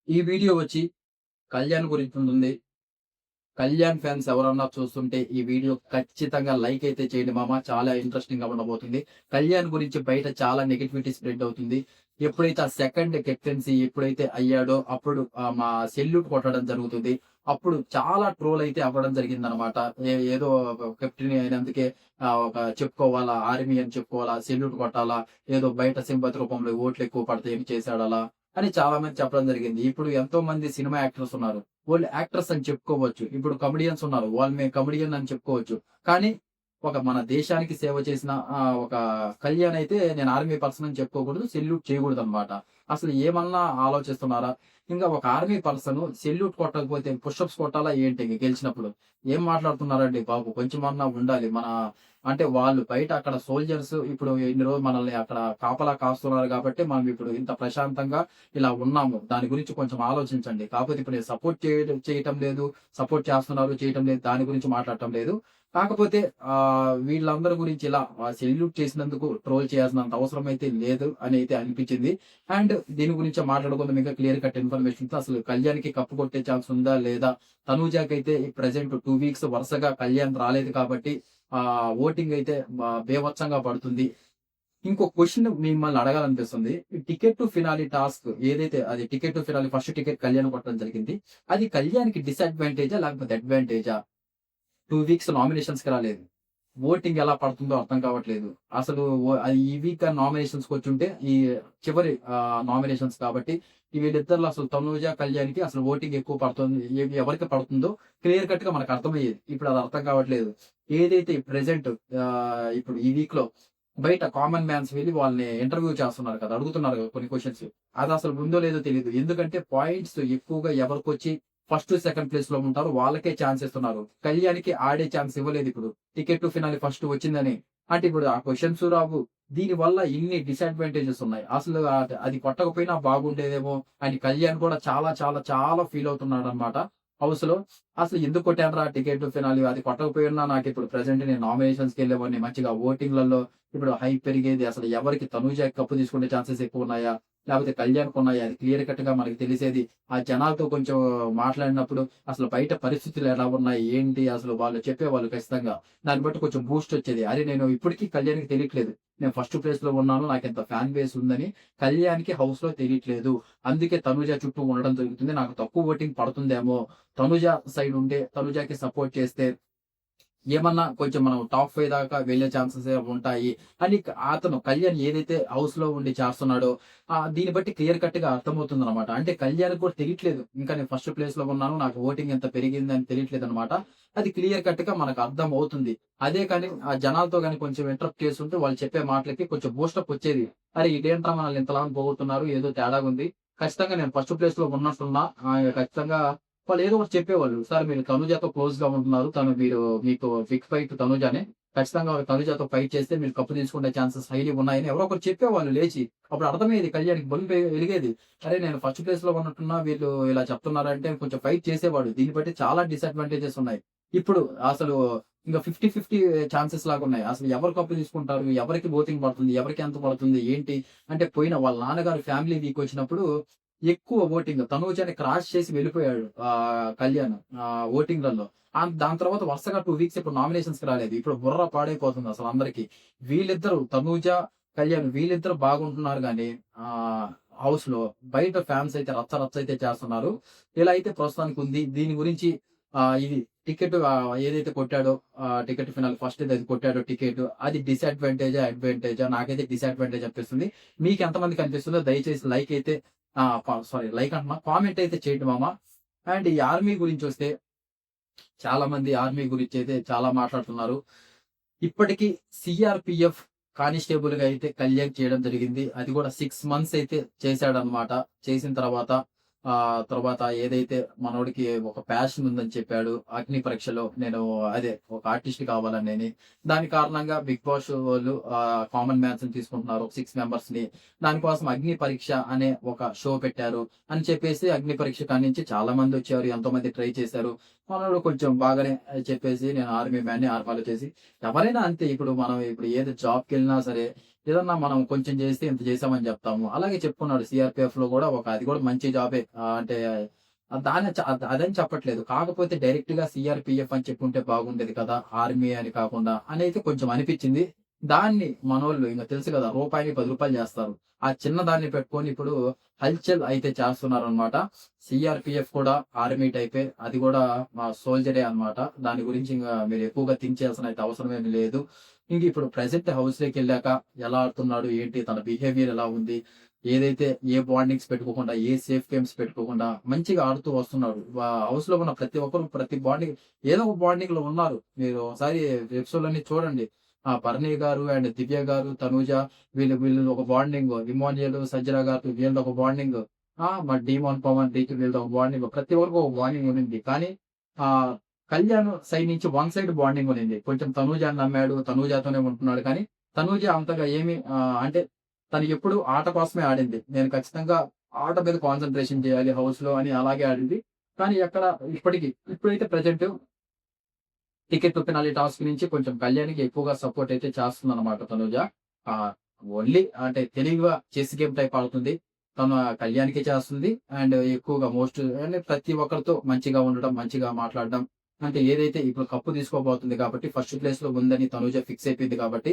ఈ వీడియో వచ్చి కళ్యాణ్ గురించి ఉంటుంది. కళ్యాణ్ ఫ్యాన్స్ ఎవరన్నా చూస్తుంటే ఈ వీడియో ఖచ్చితంగా లైక్ అయితే చేయండి మామ. చాలా ఇంట్రెస్టింగ్‌గా ఉండబోతుంది. కళ్యాణ్ గురించి బయట చాలా నెగటివిటీ స్ప్రెడ్ అవుతుంది. ఎప్పుడైతే ఆ సెకండ్ కెప్టెన్సీ ఎప్పుడైతే అయ్యాడో అప్పుడు మా సెల్యూట్ కొట్టడం జరుగుతుంది. అప్పుడు చాలా ట్రోల్ అయితే అవ్వడం జరిగిందనమాట. ఏదో కెప్టెన్ అయినందుకే ఒక చెప్పుకోవాలా, ఆర్మీ అని చెప్పుకోవాలా, సెల్యూట్ కొట్టాలా, ఏదో బయట సింపతి రూపంలో ఓట్లు ఎక్కువ పడతాయని చేశాడలా అని చాలా మంది చెప్పడం జరిగింది. ఇప్పుడు ఎంతో మంది సినిమా యాక్టర్స్ ఉన్నారు. వాళ్ళు యాక్టర్స్ అని చెప్పుకోవచ్చు. ఇప్పుడు కమెడియన్స్ ఉన్నారు. వాళ్ళు మేము కమెడియన్ అని చెప్పుకోవచ్చు. కానీ ఒక మన దేశానికి సేవ చేసిన ఒక కళ్యాణ్ అయితే నేను ఆర్మీ పర్సన్ అని చెప్పుకోకూడదు. సెల్యూట్ చేయకూడదనమాట. అసలు ఏమన్నా ఆలోచిస్తున్నారా? ఇంకా ఒక ఆర్మీ పర్సన్ సెల్యూట్ కొట్టకపోతే పుషప్స్ కొట్టాలా ఏంటి ఇంక గెలిచినప్పుడు? ఏం మాట్లాడుతున్నారండి బాబు! కొంచెమన్నా ఉండాలి. అంటే వాళ్ళు బయట అక్కడ సోల్జర్స్ ఇప్పుడు ఇన్ని రోజులు మనల్ని అక్కడ కాపలా కాస్తున్నారు కాబట్టి మనం ఇప్పుడు ఇంత ప్రశాంతంగా ఇలా ఉన్నాము. దాని గురించి కొంచెం ఆలోచించండి. కాకపోతే ఇప్పుడు నేను సపోర్ట్ చేయటం లేదు. సపోర్ట్ చేస్తున్నారు, చేయటం లేదు. దాని గురించి మాట్లాడటం లేదు. కాకపోతే వీళ్ళందరి గురించి ఇలా సెల్యూట్ చేసినందుకు ట్రోల్ చేయాల్సినంత అవసరం అయితే లేదు అని అయితే అనిపించింది. అండ్ దీని గురించే మాట్లాడుకుందాం ఇంకా క్లియర్ కట్ ఇన్ఫర్మేషన్‌తో. అసలు కళ్యాణ్‌కి కప్ కొట్టే ఛాన్స్ ఉందా? లేదా? తనూజాకైతే ప్రెజెంట్ 2 వీక్స్ వరుసగా కళ్యాణ్ రాలేదు కాబట్టి ఓటింగ్ అయితే బీభత్సంగా పడుతుంది. ఇంకో క్వెషన్ మిమ్మల్ని అడగాలనిపిస్తుంది. ఈ టికెట్ టు ఫినాలే టాస్క్ ఏదైతే అది ticket to finale first ticket Kalyan కొట్టడం జరిగింది. అది కళ్యాణ్‌కి డిసడ్వాంటేజా? లేకపోతే అడ్వాంటేజా? 2 వీక్స్ నామినేషన్స్‌కి రాలేదు. ఓటింగ్ ఎలా పడుతుందో అర్థం కావట్లేదు. అసలు ఈ వీక్ నామినేషన్స్‌కొచ్చుంటే ఈ చివరి నామినేషన్స్ కాబట్టి వీళ్ళిద్దరిలో అసలు తనూజ, కళ్యాణ్‌కి అసలు ఓటింగ్ ఎక్కువ పడుతుంది. ఎవరికి పడుతుందో క్లియర్ కట్‌గా మనకు అర్థమయ్యేది. ఇప్పుడు అది అర్థం కావట్లేదు. ఏదైతే ప్రెజెంట్ ఇప్పుడు ఈ వీక్‌లో బయట కామన్ మ్యాన్స్ వెళ్లి వాళ్ళని ఇంటర్వ్యూ చేస్తున్నారు కదా! అడుగుతున్నారు కదా కొన్ని క్వెషన్స్. అది అసలు ఉందో లేదో తెలీదు. ఎందుకంటే పాయింట్స్ ఎక్కువగా ఎవరికొచ్చి ఫస్ట్, సెకండ్ ప్లేస్‌లో ఉంటారో వాళ్ళకే ఛాన్స్ ఇస్తున్నారు. కళ్యాణ్‌కి ఆడే ఛాన్స్ ఇవ్వలేదిప్పుడు. టికెట్ టు ఫినాలే ఫస్ట్ వచ్చిందని. అంటే ఇప్పుడు ఆ క్వెషన్స్ రావు. దీనివల్ల ఇన్ని డిసడ్వాంటేజెస్ ఉన్నాయి. అసలు అది కొట్టకపోయినా బాగుండేదేమో అని కళ్యాణ్ కూడా చాలా చాలా చాలా ఫీల్ అవుతున్నాడన్నమాట హౌస్‌లో. అసలు ఎందుకు కొట్టానురా టికెట్ టు ఫినాలే అది కొట్టకపోయినా నాకిప్పుడు ప్రెజెంట్ నేను నామినేషన్స్‌కెళ్ళేవాడిని. మంచిగా ఓటింగ్‌లలో ఇప్పుడు హైప్ పెరిగేది. అసలు ఎవరికి తనూజకి కప్ తీసుకునే ఛాన్సెస్ ఎక్కువున్నాయా? లేకపోతే కళ్యాణ్‌కున్నాయా? అది క్లియర్ కట్‌గా మనకు తెలిసేది. ఆ జనాలతో కొంచెం మాట్లాడినప్పుడు అసలు బయట పరిస్థితులు ఎలా ఉన్నాయి? ఏంటి? అసలు వాళ్ళు చెప్పేవాళ్ళు ఖచ్చితంగా. దాన్ని బట్టి కొంచెం బూస్ట్ వచ్చేది. అరే! నేను ఇప్పటికి కళ్యాణ్‌కి తెలియట్లేదు. నేను ఫస్ట్ ప్లేస్‌లో ఉన్నాను. నాకింత ఫ్యాన్ బేస్ ఉందని కళ్యాణ్‌కి హౌస్‌లో తెలియట్లేదు. అందుకే తనూజ చుట్టూ ఉండడం జరుగుతుంది. నాకు తక్కువ ఓటింగ్ పడుతుందేమో! తనూజ సైడ్ ఉంటే తనూజకి సపోర్ట్ చేస్తే ఏమన్నా కొంచెం మనం టాప్ 5 దాకా వెళ్ళే ఛాన్సెస్ ఉంటాయి అని అతను కళ్యాణ్ ఏదైతే హౌస్‌లో ఉండి చేస్తున్నాడో దీన్ని బట్టి క్లియర్ కట్‌గా అర్థమవుతుందనమాట. అంటే కళ్యాణ్‌కి కూడా తెలియట్లేదు. ఇంకా నేను ఫస్ట్ ప్లేస్‌లో ఉన్నాను. నాకు ఓటింగ్ ఎంత పెరిగిందని తెలియట్లేదనమాట. అది క్లియర్ కట్‌గా మనకు అర్థమవుతుంది. అదే కానీ ఆ జనాలతో గాని కొంచెం ఇంటరప్ట్ చేసుంటే వాళ్ళు చెప్పే మాటలకి కొంచెం బూస్టప్ వచ్చేది. అరే! ఇదేంట్రా మనల్ని ఇంతలా పోగొట్టున్నారు. ఏదో తేడాగుంది. ఖచ్చితంగా నేను ఫస్ట్ ప్లేస్‌లో ఉన్నట్టున్నా. ఖచ్చితంగా వాళ్ళేదో ఒకటి చెప్పేవాళ్ళు. సార్ మీరు తనుజతో క్లోజ్‌గా ఉంటున్నారు. మీకు బిగ్ ఫైట్ తనుజానే. ఖచ్చితంగా తనుజతో ఫైట్ చేస్తే మీరు కప్ తీసుకునే ఛాన్సెస్ హైలీ ఉన్నాయని ఎవరో ఒకరు చెప్పేవాళ్ళు లేచి. అప్పుడు అర్థమయ్యేది కళ్యాణ్‌కి బల్బు వెలిగేది. అరే! నేను ఫస్ట్ ప్లేస్‌లో ఉన్నట్టున్నా వీళ్ళు ఇలా చెప్తున్నారంటే కొంచెం ఫైట్ చేసేవాడు. దీన్ని బట్టి చాలా డిసడ్వాంటేజెస్ ఉన్నాయి. ఇప్పుడు అసలు ఇంక 50, 50 ఛాన్సెస్ లాగున్నాయి. అసలు ఎవరు కప్ తీసుకుంటారు? ఎవరికి ఓటింగ్ పడుతుంది? ఎవరికి ఎంత పడుతుంది? ఏంటి? అంటే పోయిన వాళ్ళ నాన్నగారు ఫ్యామిలీ వీక్ వచ్చినప్పుడు ఎక్కువ ఓటింగ్. తనూజని క్రాష్ చేసి వెళ్ళిపోయాడు కళ్యాణ్ ఓటింగ్‌లలో. దాని తర్వాత వరుసగా 2 వీక్స్ ఇప్పుడు నామినేషన్స్‌కి రాలేదు. ఇప్పుడు బుర్ర పాడైపోతుంది అసలందరికి. వీళ్ళిద్దరూ తనూజ, కళ్యాణ్ వీళ్ళిద్దరూ బాగుంటున్నారు గానీ హౌస్‌లో బయట ఫ్యాన్స్ అయితే రచ్చ రచ్చ అయితే చేస్తున్నారు. ఇలా అయితే ప్రస్తుతానికి ఉంది. దీని గురించి ఇది టికెట్ ఏదైతే కొట్టాడో టికెట్ ఫినాల్ ఫస్ట్ ఏదైతే కొట్టాడో టికెట్ అది డిసడ్వాంటేజా? అడ్వాంటేజా? నాకైతే డిసడ్వాంటేజ్ అనిపిస్తుంది. మీకెంతమందికి అనిపిస్తుందో దయచేసి లైక్ అయితే సారీ లైక్ అంటున్నా. కామెంట్ అయితే చేయండి మామ. అండ్ ఈ ఆర్మీ గురించొస్తే చాలా మంది ఆర్మీ గురించైతే చాలా మాట్లాడుతున్నారు. ఇప్పటికి సీఆర్‌పీఎఫ్ కానిస్టేబుల్‌గా అయితే కళ్యాణ్ చేయడం జరిగింది. అది కూడా 6 మంత్స్ అయితే చేశాడన్నమాట. చేసిన తర్వాత ఏదైతే మనోడికి ఒక ప్యాషన్ ఉందని చెప్పాడు. అగ్ని పరీక్షలో నేను అదే ఒక ఆర్టిస్ట్ కావాలనని. దాని కారణంగా బిగ్ బాస్ వాళ్ళు కామన్ మ్యాన్స్‌ని తీసుకుంటున్నారు. 6 మెంబర్స్‌ని. దానికోసం అగ్ని పరీక్ష అనే ఒక షో పెట్టారు. అని చెప్పేసి అగ్ని పరీక్ష కానించి చాలా మందొచ్చారు. ఎంతోమంది ట్రై చేశారు. మనోడు కొంచెం బాగానే చెప్పేసి నేను ఆర్మీ మ్యాన్‌ని ఆర్మీలో చేసి ఎవరైనా అంతే. ఇప్పుడు మనం ఏది జాబ్‌కెళ్ళినా సరే, ఏదన్నా మనం కొంచెం చేస్తే ఇంత చేసామని చెప్తాము. అలాగే చెప్పుకున్నాడు సీఆర్‌పీఎఫ్‌లో కూడా అది కూడా మంచి జాబే. అంటే దాన్ని అదని చెప్పట్లేదు. కాకపోతే డైరెక్ట్‌గా సీఆర్‌పీఎఫ్ అని చెప్పుంటే బాగుండేది కదా! ఆర్మీ అని కాకుండా అనైతే కొంచెం అనిపిచ్చింది. దాన్ని మనోళ్ళు ఇంక తెలుసు కదా! రూపాయిని రూ. 10 చేస్తారు. ఆ చిన్న దాన్ని పెట్టుకొని ఇప్పుడు హల్చల్ అయితే చేస్తున్నారనమాట. సీఆర్‌పీఎఫ్ కూడా ఆర్మీ టైపే. అది కూడా సోల్జరే అనమాట. దాని గురించి ఇంగ మీరు ఎక్కువగా థింక్ చేయాల్సిన అయితే అవసరమేమి లేదు. ఇంక ఇప్పుడు ప్రెజెంట్ హౌస్‌లోకెళ్ళాక ఎలా ఆడుతున్నాడు? ఏంటి? తన బిహేవియర్ ఎలా ఉంది? ఏదైతే ఏ బాండింగ్స్ పెట్టుకోకుండా, ఏ సేఫ్ గేమ్స్ పెట్టుకోకుండా మంచిగా ఆడుతూ వస్తున్నాడు. హౌస్‌లో ఉన్న ప్రతి ఒక్కరు ప్రతి బాండింగ్ ఏదో ఒక బాండింగ్‌లో ఉన్నారు. మీరు ఒకసారి ఎపిసోడ్‌లన్నీ చూడండి. భరణి గారు అండ్ దివ్య గారు, తనూజ వీళ్ళు ఒక బాండింగ్. ఇమాన్యుయల్, సజ్జల గారు వీళ్ళది ఒక బాండింగ్. మరి డీమోన్ పవన్, డీకి వీళ్ళది ఒక బాండింగ్. ప్రతి ఒక్కరికి ఒక బాండింగ్ ఉండింది. కానీ ఆహ్, కళ్యాణ్ సైడ్ నుంచి వన్ సైడ్ బాండింగ్ ఉండింది. కొంచెం తనూజని నమ్మాడు. తనూజతోనే ఉంటున్నాడు. కానీ తనూజ అంతగా ఏమి అంటే తను ఎప్పుడు ఆట కోసమే ఆడింది. నేను ఖచ్చితంగా ఆట మీద కాన్సంట్రేషన్ చేయాలి హౌస్‌లో అని అలాగే ఆడింది. కానీ ఎక్కడ ఇప్పుడైతే present ticket to finale task నుంచి కొంచెం కళ్యాణ్‌కి ఎక్కువగా సపోర్ట్ అయితే చేస్తుందన్నమాట తనూజ. ఆహ్, ఓన్లీ అంటే తెలివిగా చెస్ గేమ్ టైప్ ఆడుతుంది. తను కళ్యాణ్‌కి చేస్తుంది. అండ్ ఎక్కువగా అంటే ప్రతి ఒక్కరితో మంచిగా ఉండడం, మంచిగా మాట్లాడడం. అంటే ఏదైతే ఇప్పుడు కప్పు తీసుకోబోతుంది కాబట్టి ఫస్ట్ ప్లేస్‌లో ఉందని తనూజ ఫిక్స్ అయిపోయింది కాబట్టి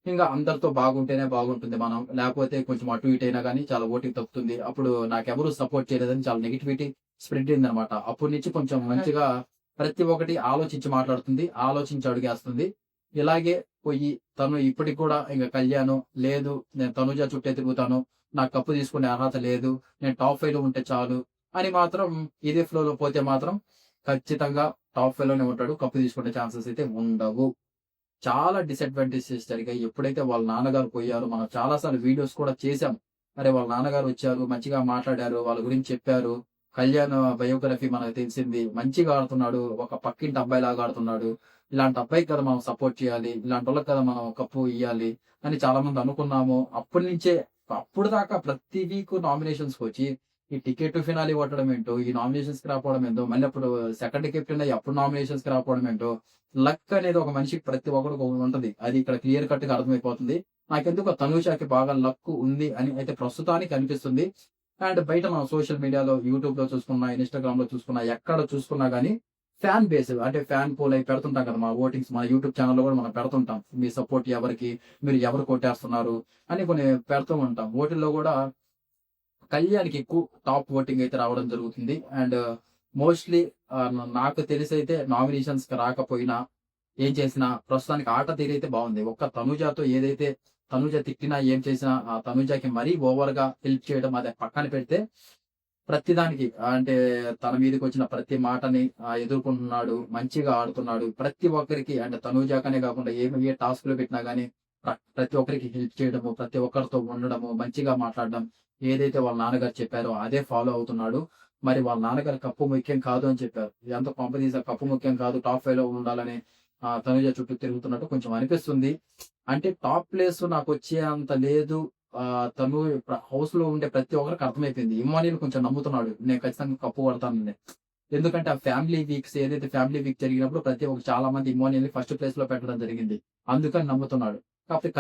ఇంగ అందరితో బాగుంటేనే బాగుంటుంది మనం. లేకపోతే కొంచెం అటు ఇటు అయినా గాని చాలా ఓటింగ్ తప్పుతుంది. అప్పుడు నాకెవరు సపోర్ట్ చేయలేదని చాలా నెగటివిటీ స్ప్రెడ్ అయిందనమాట. అప్పటి నుంచి కొంచెం మంచిగా ప్రతి ఒక్కటి ఆలోచించి మాట్లాడుతుంది. ఆలోచించి అడుగేస్తుంది. ఇలాగే పొయ్యి తను ఇప్పటికి కూడా ఇంక కళ్యాణ్ లేదు నేను తనుజ చుట్టే తిరుగుతాను. నాకు కప్పు తీసుకునే అర్హత లేదు. నేను టాప్ 5లో ఉంటే చాలు అని మాత్రం ఇదే ఫ్లోలో పోతే మాత్రం ఖచ్చితంగా టాప్ 5 లోనే ఉంటాడు. కప్పు తీసుకునే ఛాన్సెస్ అయితే ఉండవు. చాలా డిసడ్వాంటేజెస్ జరిగాయి. ఎప్పుడైతే వాళ్ళ నాన్నగారు పోయారో మనం చాలా సార్లు వీడియోస్ కూడా చేసాం. అరే! వాళ్ళ నాన్నగారు వచ్చారు, మంచిగా మాట్లాడారు, వాళ్ళ గురించి చెప్పారు. కళ్యాణ్ బయోగ్రఫీ మనకు తెలిసింది. మంచిగా ఆడుతున్నాడు. ఒక పక్కింటి అబ్బాయిలాగా ఆడుతున్నాడు. ఇలాంటి అబ్బాయికి కదా మనం సపోర్ట్ చేయాలి. ఇలాంటోళ్ళకి కదా మనం కప్పు ఇయ్యాలి అని చాలామంది అనుకున్నాము. అప్పటినుంచే అప్పటిదాకా ప్రతి వీక్ నామినేషన్స్‌కొచ్చి ఈ టికెట్ టు ఫినాలే కొట్టడం ఏంటో, ఈ నామినేషన్స్‌కి రాకపోవడం ఏంటో, మళ్ళీ అప్పుడు సెకండ్ కెప్టెన్ అయ్యి అప్పుడు నామినేషన్స్‌కి రాకపోవడం ఏంటో, లక్ అనేది ఒక మనిషికి ప్రతి ఒక్కడికి ఉంటది. అది ఇక్కడ క్లియర్ కట్‌గా అర్థమైపోతుంది. నాకెందుకో తనూషకి బాగా లక్ ఉంది అని అయితే ప్రస్తుతానికి అనిపిస్తుంది. అండ్ బయట మనం సోషల్ మీడియాలో, యూట్యూబ్‌లో చూసుకున్నా, ఇన్‌స్టాగ్రామ్‌లో చూసుకున్నా, ఎక్కడ చూసుకున్నా గాని ఫ్యాన్ బేస్ అంటే ఫ్యాన్ పోల్ అయి పెడుతుంటాం కదా! మన ఓటింగ్స్ మన యూట్యూబ్ ఛానెల్‌లో కూడా మనం పెడుతుంటాం. మీ సపోర్ట్ ఎవరికి? మీరు ఎవరు కొట్టేస్తున్నారు? అని కొన్ని పెడుతూ ఉంటాం. ఓటిల్లో కూడా కళ్యాణ్‌కి ఎక్కువ టాప్ ఓటింగ్ అయితే రావడం జరుగుతుంది. అండ్ మోస్ట్‌లీ నాకు తెలిసైతే నామినేషన్స్‌కి రాకపోయినా, ఏం చేసినా ప్రస్తుతానికి ఆట తీరైతే బావుంది. ఒక్క తనుజాతో ఏదైతే తనుజ తిట్టినా, ఏం చేసినా తనుజకి మరీ ఓవర్‌గా హెల్ప్ చేయడం అది పక్కన పెడితే ప్రతిదానికి అంటే తన మీదకొచ్చిన ప్రతి మాటని ఎదుర్కొంటున్నాడు. మంచిగా ఆడుతున్నాడు. ప్రతి ఒక్కరికి అంటే తనూజాకనే కాకుండా ఏ టాస్క్‌లు పెట్టినా గాని ప్రతి ఒక్కరికి హెల్ప్ చేయడము, ప్రతి ఒక్కరితో ఉండడము, మంచిగా మాట్లాడడం. ఏదైతే వాళ్ళ నాన్నగారు చెప్పారో అదే ఫాలో అవుతున్నాడు. మరి వాళ్ళ నాన్నగారు కప్పు ముఖ్యం కాదు అని చెప్పారు. ఇదంతా కొంపదీసి కప్పు ముఖ్యం కాదు. టాప్ 5లో ఉండాలని తనూజ చుట్టూ తిరుగుతున్నట్టు కొంచెం అనిపిస్తుంది. అంటే టాప్ ప్లేస్ నాకొచ్చే అంత లేదు. తను హౌస్‌లో ఉండే ప్రతి ఒక్కరికి అర్థమైపోయింది. ఇమ్మాన్యుల్ కొంచెం నమ్ముతున్నాడు. నేను ఖచ్చితంగా కప్పు కొడతానని. ఎందుకంటే ఆ ఫ్యామిలీ వీక్స్ ఏదైతే ఫ్యామిలీ వీక్ జరిగినప్పుడు చాలా మంది ఇమ్మాన్యుల్‌ని ఫస్ట్ ప్లేస్‌లో పెట్టడం జరిగింది. అందుకని నమ్ముతున్నాడు. కాకపోతే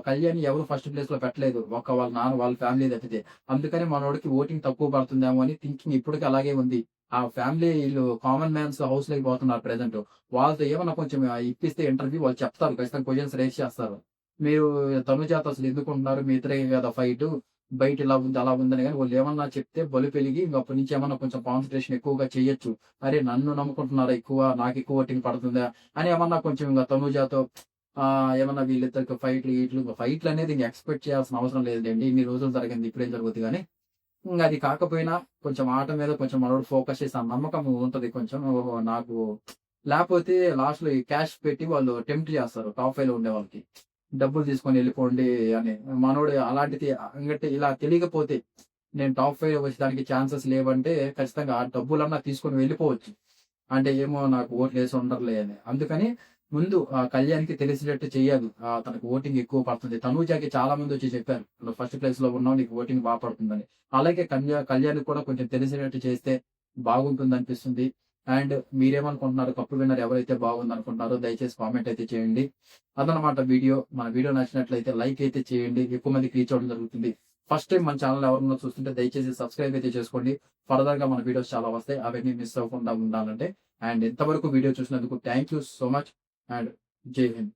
కళ్యాణ్ ఎవరు ఫస్ట్ ప్లేస్‌లో పెట్టలేదు. వాళ్ళ నాన్న వాళ్ళ ఫ్యామిలీ తప్పితే. అందుకని మనోడికి ఓటింగ్ తక్కువ పడుతుందేమో అని థింకింగ్ ఇప్పటికి అలాగే ఉంది. ఆ ఫ్యామిలీ ఈళ్ళు కామన్ మ్యాన్స్ హౌస్‌లోకి పోతున్నారు ప్రెజెంట్. వాళ్ళతో ఏమన్నా కొంచెం ఇప్పిస్తే ఇంటర్వ్యూ వాళ్ళు చెప్తారు. ఖచ్చితంగా క్వెషన్స్ రైజ్ చేస్తారు. మీరు తనుజాతో అసలు ఎందుకుంటున్నారు? మీ ఇద్దరే కదా ఫైటు. బయట ఇలా ఉంది, అలా ఉందని గాని వాళ్ళేమన్నా చెప్తే బలుపెలిగి ఇంక అప్పటి నుంచి ఏమన్నా కొంచెం కాన్సంట్రేషన్ ఎక్కువగా చేయొచ్చు. అరే! నన్ను నమ్ముకుంటున్నారా ఎక్కువ, నాకెక్కువ ఓటింగ్ పడుతుందా? అని ఏమన్నా కొంచెం ఇంగ తనుజాతో ఏమన్నా వీళ్ళిద్దరికి ఫైట్‌లనేది ఇంక ఎక్స్‌పెక్ట్ చేయాల్సిన అవసరం లేదులెండి. ఇన్ని రోజులు జరిగింది. ఇప్పుడేం జరుగుద్ది గాని. అది కాకపోయినా కొంచెం ఆట మీద కొంచెం మనోడు ఫోకస్ చేసి ఆ నమ్మకం ఉంటది కొంచెం. ఓహో! నాకు లేపోతే లాస్ట్‌లో ఈ క్యాష్ పెట్టి వాళ్ళు టెంప్ట్ చేస్తారు టాప్ 5లో ఉండేవాళ్ళకి. డబ్బులు తీసుకొని ఎళ్ళిపోండి అని. మనోడు అలాంటిది ఇంగటి ఇలా తెలియకపోతే నేను టాప్ 5 వచ్చేదానికి ఛాన్సెస్ లేవంటే ఖచ్చితంగా ఆ డబ్బులన్నా తీసుకొని వెళ్ళిపోవచ్చు. అంటే ఏమో నాకు ఓట్లేసి ఉండరులే అని. అందుకని ముందు కళ్యాణ్‌కి తెలిసేటట్టు చేయాలి. తనకు ఓటింగ్ ఎక్కువ పడుతుంది. తనూజకి చాలా మందొచ్చి చెప్పారు. "నువ్వు ఫస్ట్ ప్లేస్‌లో ఉన్నావు. నీకు ఓటింగ్ పడుతుందని." అలాగే కళ్యాణ్‌కి కూడా కొంచెం తెలిసేటట్టు చేస్తే బాగుంటుందనిపిస్తుంది. అండ్ మీరేమనుకుంటున్నారు? కప్ విన్నర్ ఎవరైతే బాగుందనుకుంటున్నారో దయచేసి కామెంట్ అయితే చేయండి. అదనమాట వీడియో. మన వీడియో నచ్చినట్లయితే లైక్ అయితే చేయండి. ఎక్కువ మందికి రీచ్ అవ్వడం జరుగుతుంది. ఫస్ట్ టైమ్ మన ఛానెల్ ఎవరైనా చూస్తుంటే దయచేసి సబ్స్క్రైబ్ అయితే చేసుకోండి. ఫర్దర్‌గా మన వీడియోస్ చాలా వస్తాయి. అవన్నీ మిస్ అవ్వకుండా ఉండాలంటే. అండ్ ఇంతవరకు వీడియో చూసినందుకు thank you so much and జై హింద్.